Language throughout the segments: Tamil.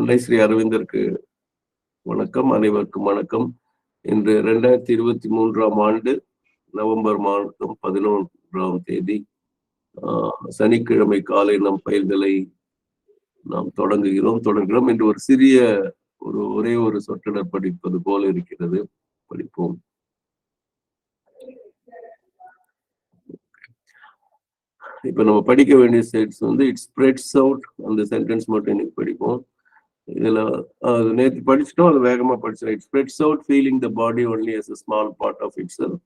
அன்னை ஸ்ரீ அரவிந்தருக்கு வணக்கம். அனைவருக்கும் வணக்கம். இன்று 2023ஆம் ஆண்டு நவம்பர் மாதம் 11ஆம் தேதி சனிக்கிழமை காலை நம் பயில்களை நாம் தொடங்குகிறோம். என்று ஒரு சிறிய ஒரே ஒரு சொற்றொடர் படிப்பது போல இருக்கிறது. படிப்போம். இப்ப நம்ம படிக்க வேண்டிய செட்ஸ் வந்து இட் ஸ்ப்ரெட்ஸ் அவுட். அந்த சென்டென்ஸ் மட்டும் இன்னைக்கு படிப்போம். இதுல நேற்று படிச்சுட்டோம், அது வேகமா படிச்சிடும். It spreads out feeling the body only as a small part of itself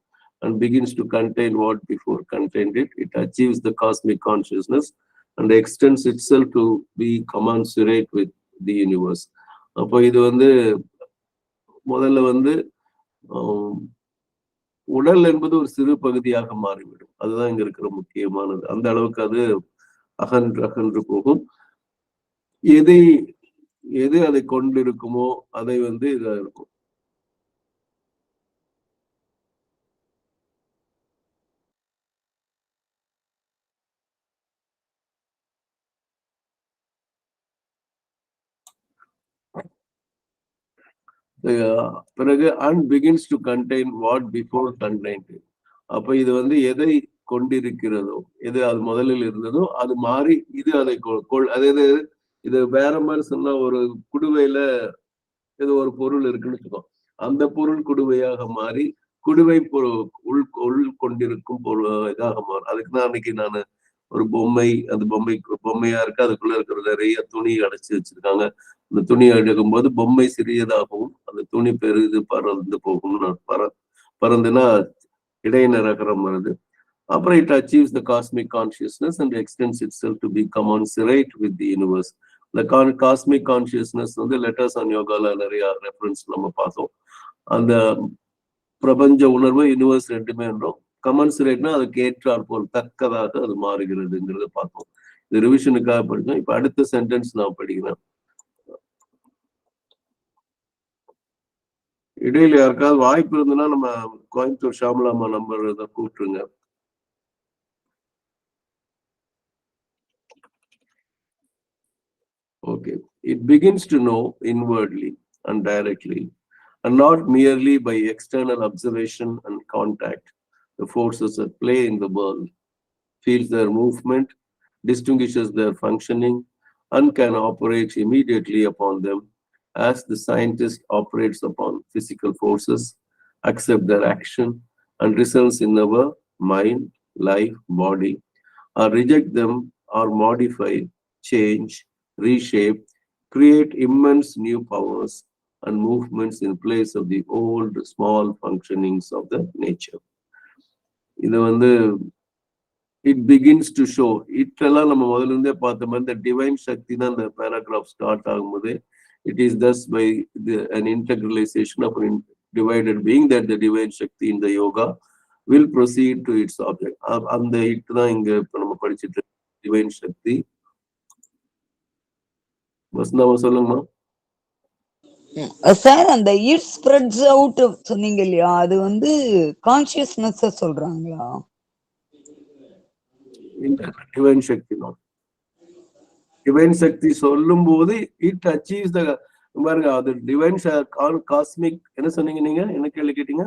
and begins to contain what before contained it. It achieves the cosmic consciousness and extends itself to be commensurate with the universe. அப்போ இது வந்து முதல்ல வந்து உடல் என்பது ஒரு சிறு பகுதியாக மாறிவிடும். அதுதான் இங்க இருக்கிற முக்கியமானது. அந்த அளவுக்கு அது அகன்று போகும். எது அதை கொண்டிருக்குமோ அதை வந்து இதா இருக்கும். பிறகு and begins to contain what before contained. அப்ப இது வந்து எதை கொண்டிருக்கிறதோ, எது அது முதலில் இருந்ததோ அது மாறி இது அதை அதாவது இது வேற மாதிரி சொன்னா, ஒரு குடுவையில ஏதோ ஒரு பொருள் இருக்குன்னு வச்சுக்கோ, அந்த பொருள் குடுவையாக மாறி குடுவை உள் கொண்டிருக்கும் இதாக மாறும். அதுக்குதான் அன்னைக்கு நான் ஒரு அந்த பொம்மையா இருக்கு, அதுக்குள்ள இருக்கிற நிறைய துணி அடைச்சு வச்சிருக்காங்க. அந்த துணி எடுக்கும்போது பொம்மை சிறியதாகவும் அந்த துணி பெரிது பறந்து போகும். பறந்துனா இடைநிரகரம் வருது. அப்புறம் it achieves the cosmic consciousness and extends itself to be commensurate with the universe. The cosmic consciousness வந்து லெட்டர்ஸ் ஆன் யோகால நிறைய ரெஃபரன்ஸ் நம்ம பார்த்தோம். அந்த பிரபஞ்ச உணர்வு யூனிவர்ஸ் ரெண்டுமே என்றோம். கமன்சுரேட்னா அதுக்கு ஏற்றாற் போல் தக்கதாக அது மாறுகிறதுங்கிறத பார்த்தோம். இது ரிவிஷனுக்காக படிச்சோம். இப்ப அடுத்த சென்டென்ஸ் நான் படிக்கிறேன். இடையில யாருக்காவது வாய்ப்பு இருந்ததுன்னா நம்ம கோயம்புத்தூர் ஷாமலாமா நம்பர் கூப்பிட்டுருங்க. Okay. It begins to know inwardly and directly, and not merely by external observation and contact, the forces at play in the world, feels their movement, distinguishes their functioning, and can operate immediately upon them as the scientist operates upon physical forces, accept their action and results in our mind, life, body, or reject them or modify, change, reshape, create immense new powers and movements in place of the old small functionings of the nature. இது வந்து it begins to show. இதெல்லாம் நம்ம முதல்ல இருந்தே பார்த்த மாதிரி இந்த டிவைன் சக்தி தான் இந்த பேராகிராஃப் ஸ்டார்ட் ஆகும்போது it is thus by an integralization of an divided being that the divine shakti in the yoga will proceed to its object. அந்த இட் தான் இங்க இப்ப நம்ம படிச்சுட்டு டிவைன் சக்தி. சொல்லுங்கம்மா. சார், அந்த இட் ஸ்ப்ரெட்ஸ் அவுட் சொன்னீங்க இல்லையா, அது வந்து கான்சியஸ்னஸ் சொல்றாங்களா? டிவைன் சக்தி தான். டிவைன் சக்தி சொல்லும் போது இட் அச்சீவ்ஸ் த பாருங்க, அது டிவைன் காஸ்மிக். என்ன சொன்னீங்க நீங்க? என்ன கேள்வி கேட்டீங்க?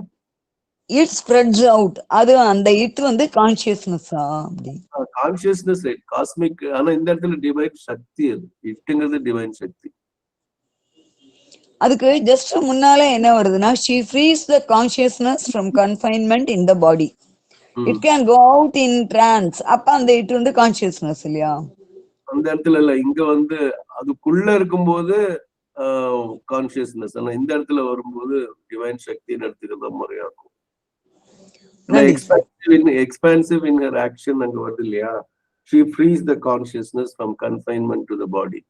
இட் ஸ்ப்ரெட்ஸ் அவுட், அது அந்த இட் வந்து கான்சியஸ்னஸா? அப்படி கான்சியஸ்னஸ் காஸ்மிக். ஆனா இந்த இடத்துல டிவைன் சக்தி. அது இட்ங்கிறது டிவைன் சக்தி. அதுக்கு ஜஸ்ட் முன்னால என்ன வருதுன்னா, she frees the consciousness from confinement in the body. It can go out in trance. அப்ப அந்த இட் வந்து கான்சியஸ்னஸ் இல்லையா? அந்த இடத்துல இல்ல, இங்க வந்து அதுக்குள்ள இருக்கும்போது கான்சியஸ்னஸ். ஆனா இந்த இடத்துல வரும்போது டிவைன் சக்தின்னு எடுத்துக்கிறதா முறையா இருக்கும். எக்ஸ்பான்சிவ் இன் ஹர் ஆக்ஷன் அங்க வருது இல்லையா? she frees the consciousness from confinement to the body.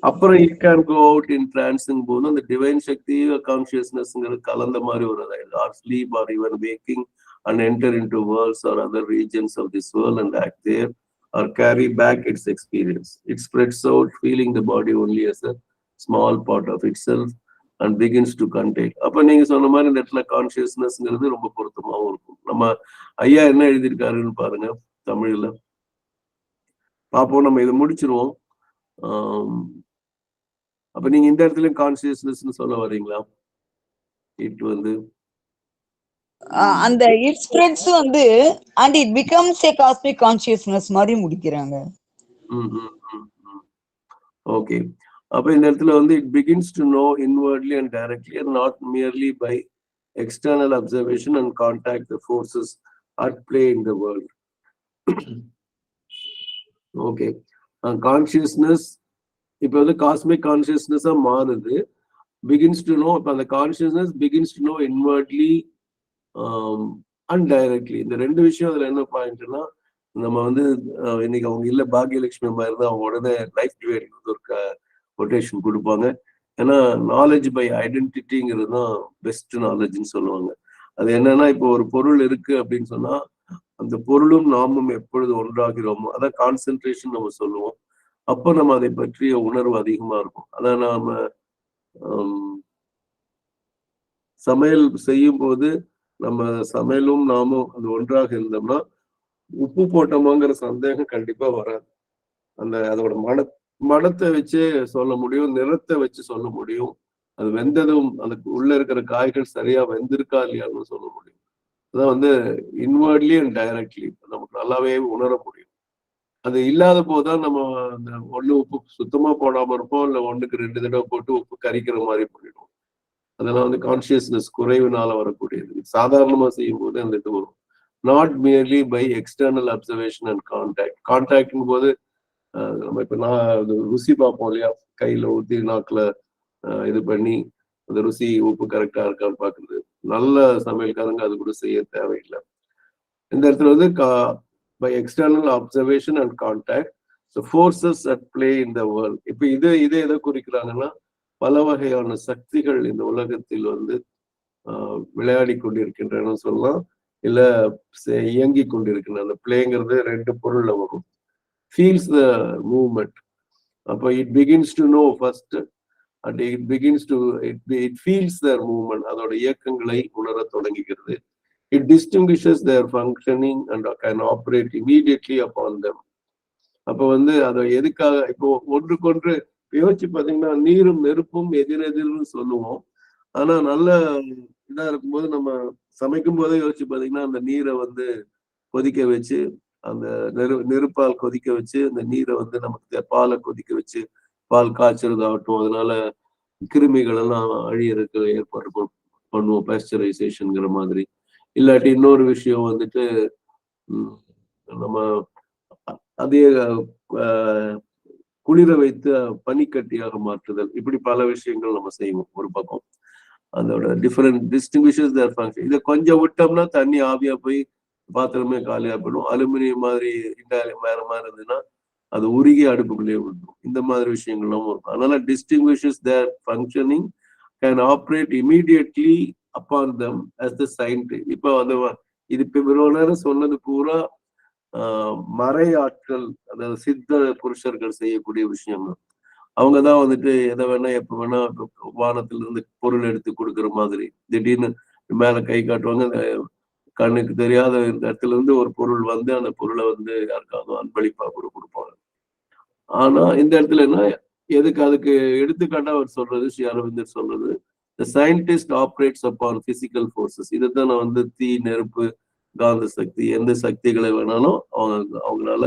அப்புறம் it can go out in trance போது அந்த டிவைன் சக்தி கான்சியஸ்னஸ்ங்கிறது கலந்த மாதிரி வருது. or sleep or even waking and enter into worlds or other regions of this world and act there or carry back its experience. It spreads out, feeling the body only as a small part of itself and begins to contain. அப்ப நீங்க சொன்ன மாதிரி இந்த இடத்துல கான்சியஸ்னஸ்ங்கிறது ரொம்ப பொருத்தமாகவும் இருக்கும். நம்ம ஐயா என்ன எழுதியிருக்காருன்னு பாருங்க தமிழ்ல பாப்போம். நம்ம இதை முடிச்சிருவோம். அப்ப நீங்க இந்த இடத்துல கான்சியஸ்னஸ் சொல்ல வரீங்களா? இட் வந்து அந்த இட் ஸ்ப்ரெட்ஸ் வந்து and it becomes a cosmic consciousness மாதிரி முடிக்கிறாங்க. ஓகே. அப்ப இந்த இடத்துல வந்து it begins to know inwardly and directly and not merely by external observation and contact the forces at play in the world. Okay. Consciousness இப்ப வந்து காஸ்மிக் கான்சியஸ்னஸா மாறுது. பிகின்ஸ் டு நோ, இப்ப அந்த consciousness begins to no inwardly and directly. இந்த ரெண்டு விஷயம் அதுல என்ன பாயிண்ட்னா, நம்ம வந்து இன்னைக்கு அவங்க இல்ல பாக்யலட்சுமி மாதிரி தான் அவங்க உடனே லைஃப் டிவைட் ஒரு கொட்டேஷன் கொடுப்பாங்க. ஏன்னா நாலேஜ் பை ஐடென்டிட்டிங்கிறது தான் பெஸ்ட் நாலேஜ்னு சொல்லுவாங்க. அது என்னன்னா, இப்போ ஒரு பொருள் இருக்கு அப்படின்னு சொன்னா அந்த பொருளும் நாமும் எப்பொழுது ஒன்றாகிறோமோ அதான் கான்சென்ட்ரேஷன் நம்ம சொல்லுவோம். அப்ப நம்ம அதை பற்றிய உணர்வு அதிகமா இருக்கும். அதான் நாம சமையல் செய்யும் போது நம்ம சமையலும் நாமும் அது ஒன்றாக இருந்தோம்னா உப்பு போட்டோமாங்கிற சந்தேகம் கண்டிப்பா வராது. அதோட மனத்தை வச்சு சொல்ல முடியும், நிறத்தை வச்சு சொல்ல முடியும், அது வெந்ததும் அதுக்கு உள்ள இருக்கிற காய்கள் சரியா வெந்திருக்கா இல்லையான்னு சொல்ல முடியும். அதான் வந்து இன்வர்ட்லி அண்ட் டைரக்ட்லி நமக்கு நல்லாவே உணர முடியும். அது இல்லாத போதுதான் நம்ம அந்த ஒண்ணு உப்பு சுத்தமா போடாம இருப்போம், இல்ல 1க்கு 2 தடவை போட்டு உப்பு கரிக்கிற மாதிரி பண்ணிடுவோம். அதெல்லாம் வந்து கான்சியஸ்னஸ் குறைவுனால வரக்கூடியது. சாதாரணமா செய்யும் போது அந்த இது வரும். Not merely by external observation and contact போது நம்ம இப்ப ருசி பார்ப்போம் இல்லையா, கையில ஊத்தி நாக்குல இது பண்ணி அந்த ருசி உப்பு கரெக்டா இருக்கான்னு பாக்குறது. நல்ல சமையல்காரங்க அது கூட செய்ய தேவையில்லை. இந்த இடத்துல வந்து by external observation and contact forces at play in the world. இப்ப இதை எதை குறிக்கிறாங்கன்னா, பல வகையான சக்திகள் இந்த உலகத்தில் வந்து விளையாடி கொண்டிருக்கின்றன சொல்லலாம், இல்ல இயங்கி கொண்டிருக்கின்றன. அந்த பிளேங்கிறது 2 பொருள்ல வரும். Feels the movement. அப்ப it begins to know first and it begins to it feels their movement. அதோட இயக்கங்களை உணர தொடங்குகிறது. It distinguishes their functioning and can operate immediately upon them. அப்ப வந்து அதை எதுக்காக இப்போ ஒன்றுக்கொன்று யோசிச்சு பாத்தீங்கன்னா, நீரும் நெருப்பும் எதிரெதிர்னு சொல்லுவோம். ஆனா நல்ல இதா இருக்கும்போது நம்ம சமைக்கும் போதே யோசிச்சு பாத்தீங்கன்னா, அந்த நீரை வந்து கொதிக்க வச்சு, அந்த நெருப்பால் கொதிக்க வச்சு அந்த நீரை வந்து நமக்கு பாலை கொதிக்க வச்சு பால் காய்ச்சறதாகட்டும், அதனால கிருமிகள் எல்லாம் அழியறதுக்கு ஏற்பாடு பண்ணுவோம், பாஸ்டரைசேஷன்ங்கிற மாதிரி. இல்லாட்டி இன்னொரு விஷயம் வந்துட்டு நம்ம அதே குளிர வைத்து பனிக்கட்டியாக மாற்றுதல். இப்படி பல விஷயங்கள் நம்ம செய்வோம். ஒரு பக்கம் அதோட டிஃபரெண்ட் டிஸ்டிங்விஷஸ் தேர் ஃபங்க்ஷன். இதை கொஞ்சம் விட்டோம்னா தண்ணி ஆவியா போய் பாத்திரமே காலியா போயிடும். அலுமினியம் மாதிரி வேற மாதிரி இருந்ததுன்னா அது உருகி அடுப்புக்குள்ளேயே விடும். இந்த மாதிரி விஷயங்கள்லாம் இருக்கும். அதனால distinguishes their functioning can operate immediately upon them as the scientist. இப்போ அந்த இது இப்ப இவ்வளவு நேரம் சொன்னது பூரா மறை ஆட்கள், அதாவது சித்த புருஷர்கள் செய்யக்கூடிய விஷயங்கள். அவங்கதான் வந்துட்டு எதை வேணா எப்ப வேணா வானத்துல இருந்து பொருள் எடுத்து கொடுக்குற மாதிரி திடீர்னு மேல கை காட்டுவாங்க. கண்ணுக்கு தெரியாத இடத்துல இருந்து ஒரு பொருள் வந்து அந்த பொருளை வந்து யாருக்காவது அன்பளிப்பா கூட கொடுப்பாங்க. ஆனா இந்த இடத்துல என்ன, எதுக்கு அதுக்கு எடுத்துக்காட்டா அவர் சொல்றது, ஸ்ரீ அரவிந்தர் சொல்றது, the scientist operates upon physical forces. இதைத்தான் நான் வந்து தீ, நெருப்பு, காந்த சக்தி, எந்த சக்திகளை வேணாலும் அவங்களால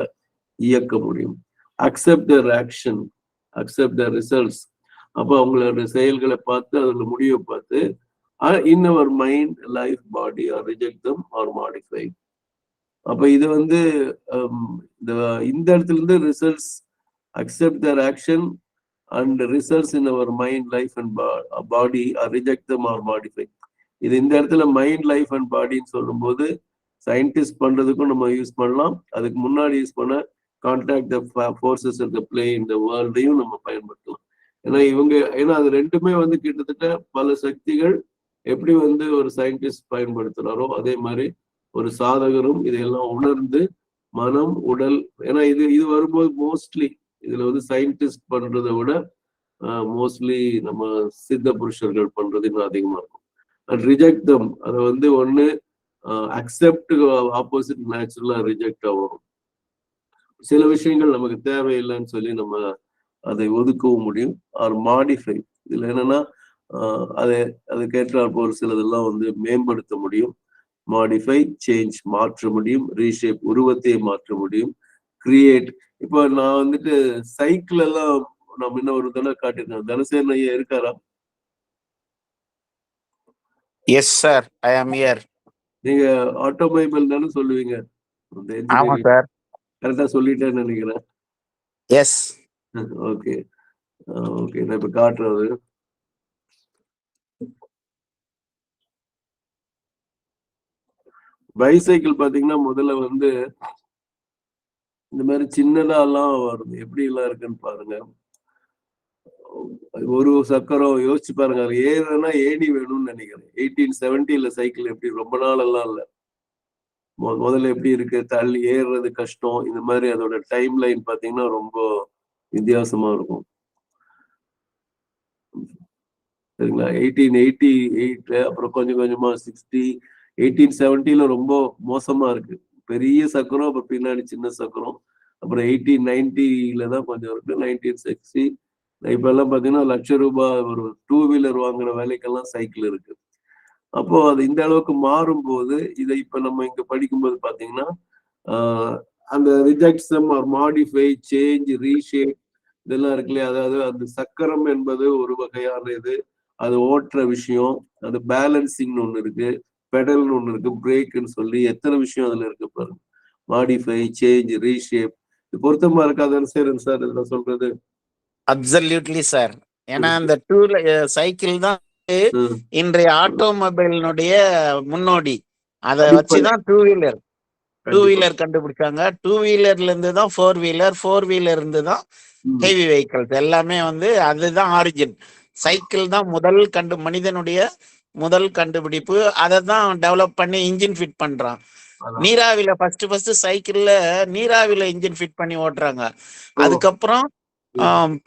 இயக்க முடியும். Accept their action, accept their results. அப்போ அவங்களோட செயல்களை பார்த்து அதோட முடிவை பார்த்து in our mind, life, body or reject them or modify. அப்ப இது வந்து இந்த இடத்துல இருந்து results, accept their action and results in our mind, life and body or reject them or modify. இது இந்த இடத்துல மைண்ட், லைஃப் அண்ட் பாடின்னு சொல்லும்போது சயின்டிஸ்ட் பண்றதுக்கும் நம்ம யூஸ் பண்ணலாம். அதுக்கு முன்னாடி யூஸ் பண்ண contact the forces of the play in the வேர்ல்டையும் நம்ம பயன்படுத்தலாம். ஏன்னா அது ரெண்டுமே வந்து கிட்டத்தட்ட பல சக்திகள் எப்படி வந்து ஒரு சயின்டிஸ்ட் பயன்படுத்துறாரோ அதே மாதிரி ஒரு சாதகரும் இதையெல்லாம் உணர்ந்து மனம், உடல், ஏன்னா இது வரும்போது மோஸ்ட்லி இதுல வந்து சயின்டிஸ்ட் பண்றதை விட மோஸ்ட்லி நம்ம சித்த புருஷர்கள் பண்றது இன்னும் அதிகமா இருக்கும். அண்ட் ரிஜெக்ட் தம், அதை வந்து ஒண்ணு அக்செப்ட், ஆப்போசிட் நேச்சுரலா ரிஜெக்ட் ஆகும். சில விஷயங்கள் நமக்கு தேவையில்லைன்னு சொல்லி நம்ம அதை ஒதுக்கவும் முடியும், ஆர் மாடிஃபை. இதுல என்னன்னா அதுக்கேற்றால் ஒரு சிலதெல்லாம் வந்து மேம்படுத்த முடியும். மாடிஃபை, சேஞ்ச், மாற்ற முடியும், ரீஷேப், உருவத்தை மாற்ற முடியும், கிரியேட். இப்போ நான் வந்துட்டு சைக்கிள் எல்லாம் நான் முன்ன ஒரு தடவை காட்டியிருக்கேன். தனசேகரன் ஐயா இருக்காரா? எஸ் சார், ஐ ஆம் ஹியர். நீங்க ஆட்டோமொபைல் தானே சொல்லுவீங்க? ஆமா சார். கரெக்டா சொல்லிட்டேன்னு நினைக்கிறேன். எஸ். ஓகே ஓகே, நான் இப்ப காட்டுறது. பைசைக்கிள் பாத்தீங்கன்னா முதல்ல வந்து இந்த மாதிரி சின்னதா எல்லாம் வருது. எப்படி எல்லாம் இருக்குன்னு பாருங்க. ஒரு சக்கரம் யோசிச்சு பாருங்க. அது ஏறுனா ஏணி வேணும்னு நினைக்கிறேன். 1870 சைக்கிள் எப்படி ரொம்ப நாள் எல்லாம் இல்ல. முதல்ல எப்படி இருக்கு, தள்ளி ஏறுறது கஷ்டம். இந்த மாதிரி அதோட டைம் லைன் பாத்தீங்கன்னா ரொம்ப வித்தியாசமா இருக்கும். சரிங்களா? 1888 அப்புறம் கொஞ்சம் கொஞ்சமா 60, 1870 ரொம்ப மோசமா இருக்கு. பெரிய சக்கரம், அப்புறம் பின்னாடி சின்ன சக்கரம். அப்புறம் 1890 தான் கொஞ்சம் இருக்கு. 1960 இப்ப எல்லாம் பாத்தீங்கன்னா ₹1,00,000 ஒரு 2 வீலர் வாங்குற வேலைக்கெல்லாம் சைக்கிள் இருக்கு. அப்போ அது இந்த அளவுக்கு மாறும்போது இதை இப்ப நம்ம இங்க படிக்கும்போது பாத்தீங்கன்னா அந்த rejection R modify, change, reshape இதெல்லாம் இருக்கு இல்லையா? அதாவது அந்த சக்கரம் என்பது ஒரு வகையான இது, அது ஓட்டுற விஷயம், அது பேலன்சிங்னு ஒண்ணு இருக்கு, பெடல்னு ஒண்ணு இருக்கு, பிரேக்குன்னு சொல்லி எத்தனை விஷயம் அதுல இருக்கு பாருங்க. Modify, change, reshape. இது பொருத்தமா இருக்காதுன்னு சேரன் சார் இதுல சொல்றது? Absolutely sir. ஏன்னா அந்த சைக்கிள் தான் இன்றைய ஆட்டோமொபைலினுடைய முன்னோடி. அதை வச்சுதான் டூ வீலர் கண்டுபிடிச்சாங்க. டூ வீலர்ல இருந்து தான் ஃபோர் வீலர் இருந்து தான் ஹெவி வெஹிக்கிள்ஸ் எல்லாமே வந்து அதுதான் ஆரிஜின். சைக்கிள் தான் மனிதனுடைய முதல் கண்டுபிடிப்பு. அதை தான் டெவலப் பண்ணி இன்ஜின் ஃபிட் பண்றான். நீராவில ஃபர்ஸ்ட் சைக்கிள்ல நீராவில இன்ஜின் ஃபிட் பண்ணி ஓட்டுறாங்க. அதுக்கப்புறம்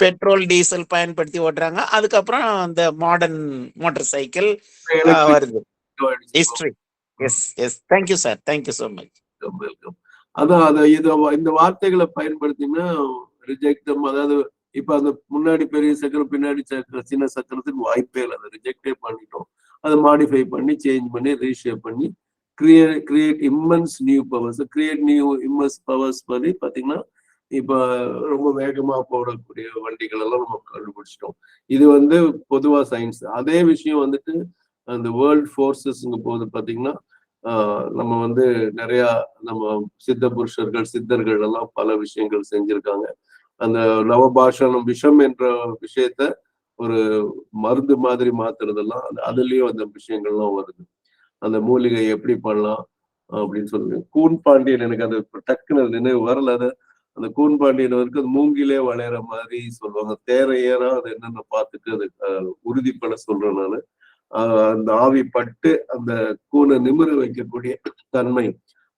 பெட்ரோல், டீசல் பயன்படுத்தி ஓட்டுறாங்க. அதுக்கப்புறம் இந்த மாடர்ன் மோட்டார் சைக்கிள் வருது. History. Yes yes, thank you sir, thank you so much. Welcome. அதான் இந்த வார்த்தைகளை பயன்படுத்தினா ரிஜெக்ட், அதாவது இப்ப அந்த முன்னாடி பெரிய சக்கரம், பின்னாடி சக்கரம், சின்ன சக்கரத்துக்கு வாய்ப்பே இல்லை. அதை ரிஜெக்டே பண்ணிட்டோம். அதை மாடிஃபை பண்ணி, சேஞ்ச் பண்ணி, ரீஷேப் பண்ணி, create immense new powers. Create new immense powers பண்ணி பாத்தீங்கன்னா இப்ப ரொம்ப வேகமா போடக்கூடிய வண்டிகள் எல்லாம் நம்ம கண்டுபிடிச்சிட்டோம். இது வந்து பொதுவா சயின்ஸ். அதே விஷயம் வந்துட்டு அந்த வேர்ல்ட் ஃபோர்ஸஸ்ங்க போது பாத்தீங்கன்னா நம்ம வந்து நிறைய நம்ம சித்த புருஷர்கள், சித்தர்கள் எல்லாம் பல விஷயங்கள் செஞ்சிருக்காங்க. அந்த நவபாஷணம், விஷம் என்ற விஷயத்த ஒரு மருந்து மாதிரி மாத்துறதெல்லாம் அதுலயும் அந்த விஷயங்கள்லாம் வருது. அந்த மூலிகை எப்படி பண்ணலாம் அப்படின்னு சொல்லி கூன் பாண்டியன், எனக்கு அது டக்குன்னு நினைவு வரல. அந்த கூன் பாண்டியன் வரைக்கும் அது மூங்கிலே வளையற மாதிரி சொல்லுவாங்க. தேரையரா அது என்னென்ன பார்த்துட்டு அது உறுதிப்பட சொல்றேன் நானு. அந்த ஆவி பட்டு அந்த கூனை நிமிர வைக்கக்கூடிய தன்மை,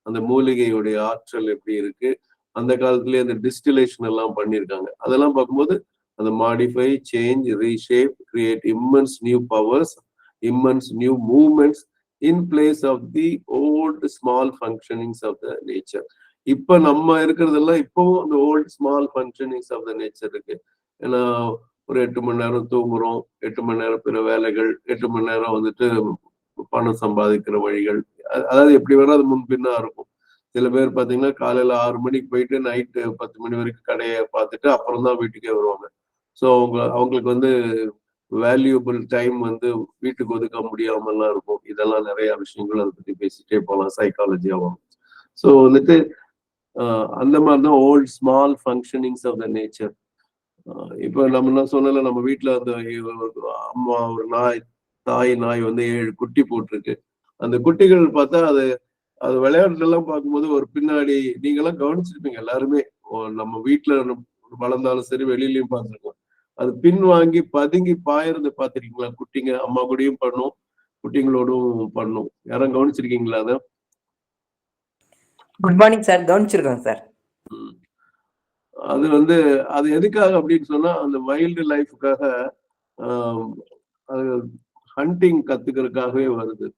அந்த மூலிகையுடைய ஆற்றல் எப்படி இருக்கு. அந்த காலத்திலேயே அந்த டிஸ்டிலேஷன் எல்லாம் பண்ணியிருக்காங்க. அதெல்லாம் பார்க்கும்போது அந்த modify, change, reshape, create immense new powers, immense new movements in place of the old small functionings of the nature. இப்ப நம்ம இருக்கிறதெல்லாம் இப்பவும் அந்த old small functionings of the nature இருக்கு. ஏன்னா ஒரு 8 மணி நேரம் தூங்குறோம், 8 மணி நேரம் பிற வேலைகள், 8 மணி நேரம் வந்துட்டு பணம் சம்பாதிக்கிற வழிகள், அதாவது எப்படி வேணா அது முன்பின்னா இருக்கும். சில பேர் பாத்தீங்கன்னா காலையில 6 மணிக்கு போயிட்டு நைட்டு 10 மணி வரைக்கும் கடையை பார்த்துட்டு அப்புறம் தான் வீட்டுக்கே வருவாங்க. ஸோ அவங்களுக்கு வந்து வேல்யூபிள் டைம் வந்து வீட்டுக்கு ஒதுக்க முடியாமலாம் இருக்கும். இதெல்லாம் நிறைய விஷயங்கள் அதை பத்தி பேசிட்டே போகலாம், சைக்காலஜியாவும். ஸோ வந்துட்டு அந்த மாதிரிதான் old small functionings of the nature. இப்ப நம்ம சொன்னல, நம்ம வீட்டுல அந்த அம்மா ஒரு தாய் நாய் வந்து 7 குட்டி போட்டிருக்கு. அந்த குட்டிகள் பார்த்தா அது விளையாட்டுலாம் பார்க்கும்போது ஒரு பின்னாடி நீங்க எல்லாம் கவனிச்சிருப்பீங்க எல்லாருமே. நம்ம வீட்டுல வளர்ந்தாலும் சரி, வெளியிலயும் பார்த்துருக்கோம். அது பின் வாங்கி பதுங்கி பாயறத பார்த்திருக்கீங்களா? குட்டிங்க அம்மா கூடயும் பண்ணும், குட்டிங்களோடும் பண்ணும். யாரும் கவனிச்சிருக்கீங்களா அத? குட் மார்னிங் சார், கவனிச்சிருக்கோம் சார். அது வந்து அது எதுக்காக அப்படின்னு சொன்னா அந்த வைல்டு லைஃப்காக அது ஹண்டிங் கத்துக்கிறதுக்காகவே வருது.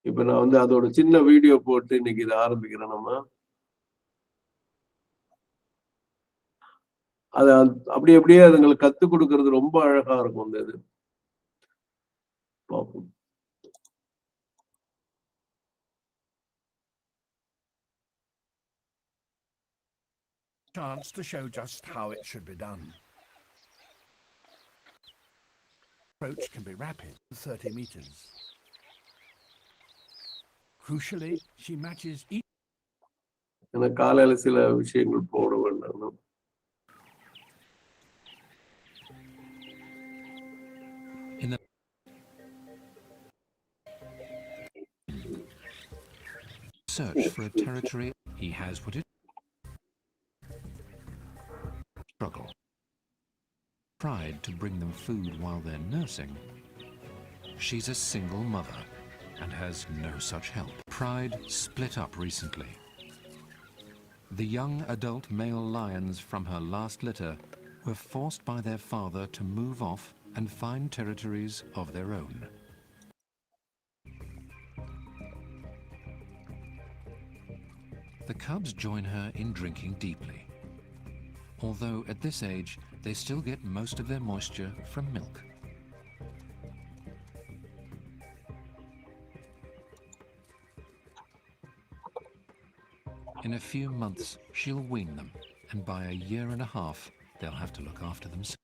இப்ப நான் வந்து அதோட சின்ன வீடியோ போட்டு இன்னைக்கு இதை ஆரம்பிக்கிறேன். நம்ம அது அப்படி அப்படியே அதுங்களுக்கு கத்துக் கொடுக்கறது ரொம்ப அழகா இருக்கும். அந்த இது பார்ப்போம். Chance to show just how it should be done. Approach can be rapid, 30 meters. Crucially, she matches each. எனக்கு காலையில சில விஷயங்கள் போட வேண்டாம். Search for a territory he has what it struggle. Tried to bring them food while they're nursing. She's a single mother and has no such help. Pride split up recently. The young adult male lions from her last litter were forced by their father to move off and find territories of their own. The cubs join her in drinking deeply, although at this age they still get most of their moisture from milk. In a few months, she'll wean them, and by a year and a half, they'll have to look after themselves.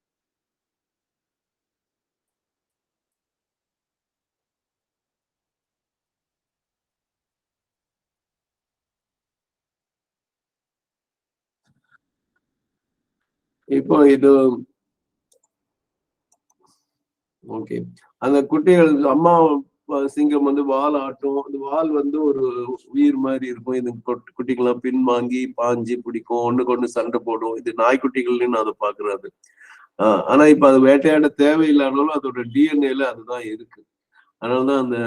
இப்போ இது ஓகே, அந்த குட்டிகள் அம்மா சிங்கம் வந்து வால் ஆட்டும். அந்த வால் வந்து ஒரு உயிர் மாதிரி இருக்கும். இது குட்டிகள்லாம் பின்வாங்கி பாஞ்சி பிடிக்கும், ஒண்ணுக்கு ஒண்ணு சண்டை போடும். இது நாய்க்குட்டிகள்னு நான் அதை பாக்குறது. ஆனா இப்ப அது வேட்டையாட தேவையில்லானாலும் அதோட டிஎன்ஏல அதுதான் இருக்கு. அதனாலதான் அந்த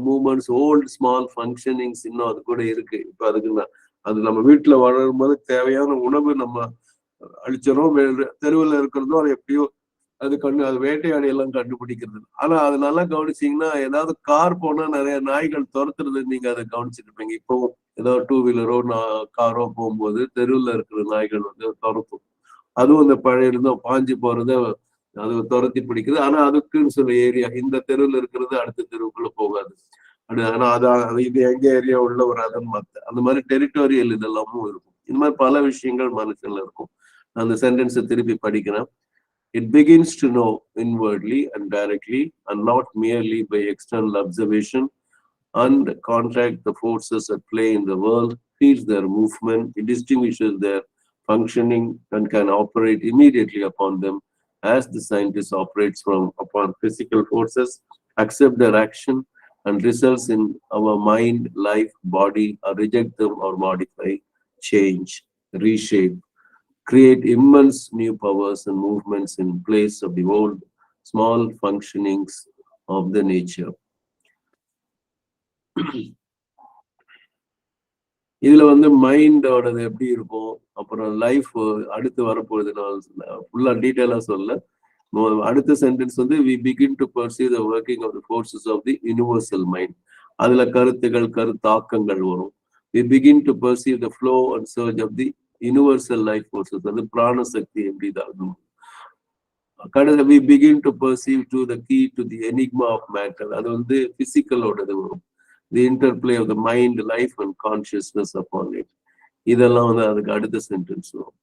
மூமெண்ட்ஸ், ஓல்ட் ஸ்மால் ஃபங்க்ஷனிங்ஸ் இன்னும் அது கூட இருக்கு. இப்ப அதுக்கு அது நம்ம வீட்டுல வளரும் போது தேவையான உணவு நம்ம அழிச்சிடும். தெருவில் இருக்கிறதோ அது எப்படியோ அது அது வேட்டையாடி எல்லாம் கண்டுபிடிக்கிறது. ஆனா அது நல்லா கவனிச்சீங்கன்னா, ஏதாவது கார் போனா நிறைய நாய்கள் துரத்துறது நீங்க அதை கவனிச்சுட்டு இருப்பீங்க. இப்போ ஏதாவது டூ வீலரோ காரோ போகும்போது தெருவில் இருக்கிற நாய்கள் வந்து துரத்தும். அதுவும் இந்த பழைய இருந்தோம் பாஞ்சு போறத அது துரத்தி பிடிக்குது. ஆனா அதுக்குன்னு சொல்ல ஏரியா, இந்த தெருவில் இருக்கிறது அடுத்த தெருவுக்குள்ள போகாது. ஆனா அது இது எங்க ஏரியா உள்ள ஒரு அதன் மத்த அந்த மாதிரி டெரிட்டோரியல் இதெல்லாமும் இருக்கும். இந்த மாதிரி பல விஷயங்கள் மனுஷன்ல இருக்கும். நான் அந்த சென்டென்ஸை திருப்பி படிக்கிறேன். It begins to know inwardly and directly, and not merely by external observation, and contact the forces at play in the world, feels their movement, it distinguishes their functioning, and can operate immediately upon them, as the scientist operates upon physical forces, accept their action, and results in our mind, life, body, or reject them or modify, change, reshape, create immense new powers and movements in place of the old small functionings of the nature. இதுல வந்து மைண்டோடது எப்படி இருக்கும், அப்புறம் லைஃப் அடுத்து வரப்போகுது. நான் ஃபுல்லா டீட்டெயிலா சொல்ல. அடுத்த சென்டென்ஸ் வந்து we begin to perceive the working of the forces of the universal mind. அதுல கருத்துகள், கருத்தாக்கங்கள் வரும். We begin to perceive the flow and surge of the universal life forces. அது பிராண சக்தி எப்படிதான். we begin to perceive to the key to the enigma of matter. அது வந்து பிசிக்கலோடது வரும். The interplay of the mind, life and consciousness upon it. இதெல்லாம் வந்து அதுக்கு அடுத்த சென்டென்ஸ் வரும்.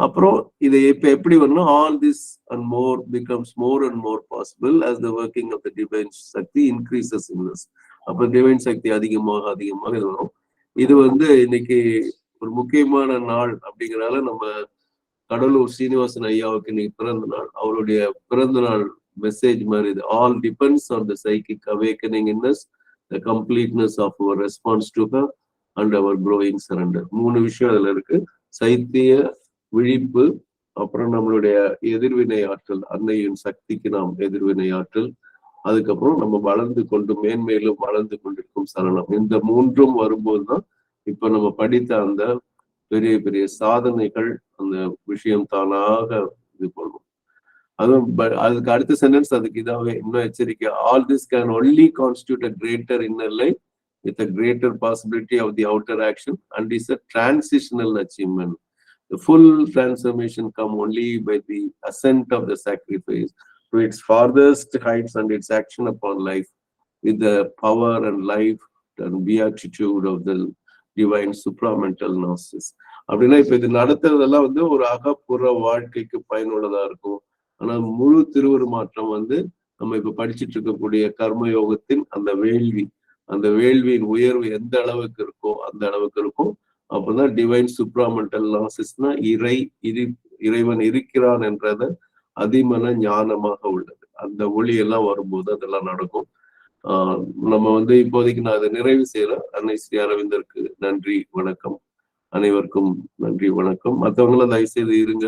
அப்புறம் இதை இப்ப எப்படி வரணும், all this and more becomes more and more possible as the working of the divine shakti increases in us. அப்ப டிவைன் சக்தி அதிகமாக அதிகமாக இது வரும். இது வந்து இன்னைக்கு ஒரு முக்கியமான நாள் அப்படிங்கிறனால நம்ம கடலூர் சீனிவாசன் ஐயாவுக்கு இன்னைக்கு பிறந்த நாள். அவருடைய பிறந்த நாள் மெசேஜ் மாதிரி இது. All depends on the psychic awakening in us, the completeness of our response to her and our growing surrender. 3 விஷயம் அதுல இருக்கு. சைத்திய விழிப்பு, அப்புறம் நம்மளுடைய எதிர்வினை ஆற்றல், அன்னையின் சக்திக்கு நாம் எதிர்வினை ஆற்றல், அதுக்கப்புறம் நம்ம வளர்ந்து கொண்டு மேன்மேலும் வளர்ந்து கொண்டிருக்கும் சரணம். இந்த 3ம் வரும்போதுதான் இப்ப நம்ம படித்த அந்த பெரிய பெரிய சாதனைகள், அந்த விஷயம் தானாக இது பண்ணும். அதுவும் அதுக்கு அடுத்த சென்டென்ஸ் அதுக்கு இதாவே இன்னும் எச்சரிக்கை. All this can only constitute a greater inner life with a greater possibility of the outer action and is a transitional achievement. The full transformation come only by the ascent of the sacrifice to its farthest heights and its action upon life with the power and life and beatitude of the divine supramental gnosis. அப்படின்னா இப்ப இது நடத்துறதெல்லாம் வந்து ஒரு அகப்புற வாழ்க்கைக்கு பயனுள்ளதா இருக்கும். ஆனா முழு திருவுருமாற்றம் வந்து நம்ம இப்ப படிச்சுட்டு இருக்கக்கூடிய கர்மயோகத்தின் அந்த வேள்வியின் உயர்வு எந்த அளவுக்கு இருக்கோ அந்த அளவுக்கு இருக்கும். அப்பதான் டிவைன் சுப்ராமெண்டல் லாசிஸ்னா இறைவன் இருக்கிறான் என்றத அதிமன ஞானமாக உள்ளது. அந்த ஒளி எல்லாம் வரும்போது அதெல்லாம் நடக்கும். நம்ம வந்து இப்போதைக்கு நான் அதை நிறைவு செய்யறேன். அன்னை ஸ்ரீ அரவிந்தருக்கு நன்றி, வணக்கம். அனைவருக்கும் நன்றி, வணக்கம். மற்றவங்களும் தயவு செய்து இருங்க.